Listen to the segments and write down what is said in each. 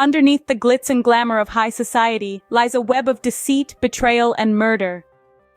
Underneath the glitz and glamour of high society lies a web of deceit, betrayal, and murder.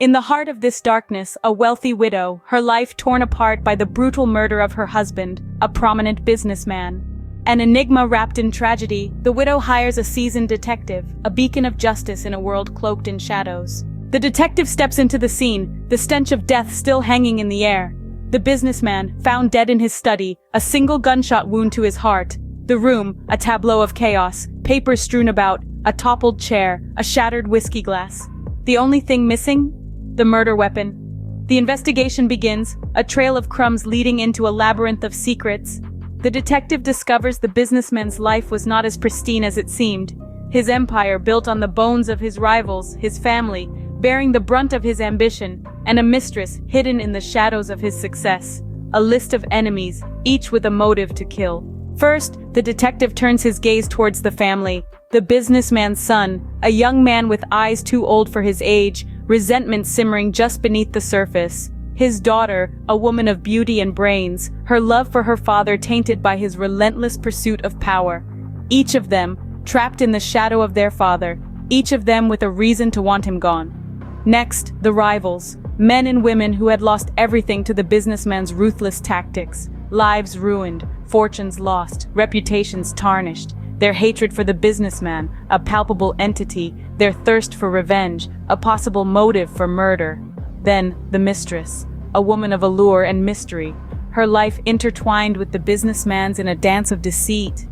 In the heart of this darkness, a wealthy widow, her life torn apart by the brutal murder of her husband, a prominent businessman. An enigma wrapped in tragedy, the widow hires a seasoned detective, a beacon of justice in a world cloaked in shadows. The detective steps into the scene, the stench of death still hanging in the air. The businessman, found dead in his study, a single gunshot wound to his heart. The room, a tableau of chaos, papers strewn about, a toppled chair, a shattered whiskey glass. The only thing missing? The murder weapon. The investigation begins, a trail of crumbs leading into a labyrinth of secrets. The detective discovers the businessman's life was not as pristine as it seemed. His empire built on the bones of his rivals, his family, bearing the brunt of his ambition, and a mistress hidden in the shadows of his success. A list of enemies, each with a motive to kill. First, the detective turns his gaze towards the family. The businessman's son, a young man with eyes too old for his age, resentment simmering just beneath the surface. His daughter, a woman of beauty and brains, her love for her father tainted by his relentless pursuit of power. Each of them, trapped in the shadow of their father, each of them with a reason to want him gone. Next, the rivals, men and women who had lost everything to the businessman's ruthless tactics. Lives ruined, fortunes lost, reputations tarnished. Their hatred for the businessman, a palpable entity, their thirst for revenge, a possible motive for murder. Then, the mistress, a woman of allure and mystery, her life intertwined with the businessman's in a dance of deceit.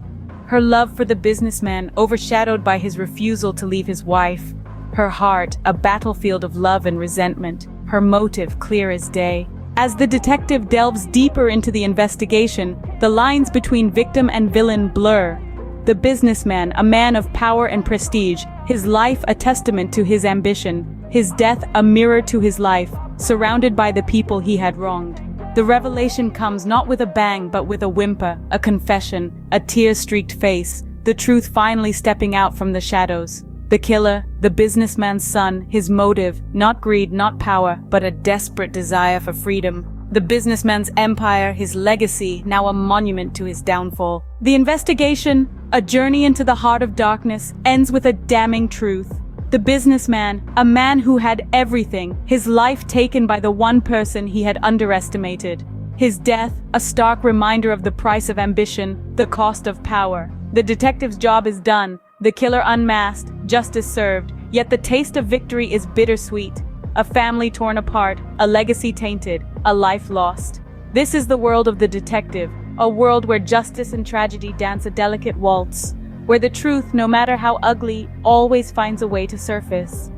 Her love for the businessman overshadowed by his refusal to leave his wife. Her heart, a battlefield of love and resentment, her motive clear as day. As the detective delves deeper into the investigation, the lines between victim and villain blur. The businessman, a man of power and prestige, his life a testament to his ambition, his death a mirror to his life, surrounded by the people he had wronged. The revelation comes not with a bang but with a whimper, a confession, a tear-streaked face, the truth finally stepping out from the shadows. The killer, the businessman's son, his motive, not greed, not power, but a desperate desire for freedom. The businessman's empire, his legacy, now a monument to his downfall. The investigation, a journey into the heart of darkness, ends with a damning truth. The businessman, a man who had everything, his life taken by the one person he had underestimated. His death, a stark reminder of the price of ambition, the cost of power. The detective's job is done, the killer unmasked, justice served, yet the taste of victory is bittersweet. A family torn apart, a legacy tainted, a life lost. This is the world of the detective, a world where justice and tragedy dance a delicate waltz, where the truth, no matter how ugly, always finds a way to surface.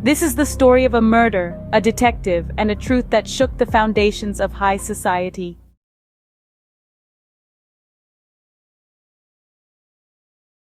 This is the story of a murder, a detective, and a truth that shook the foundations of high society.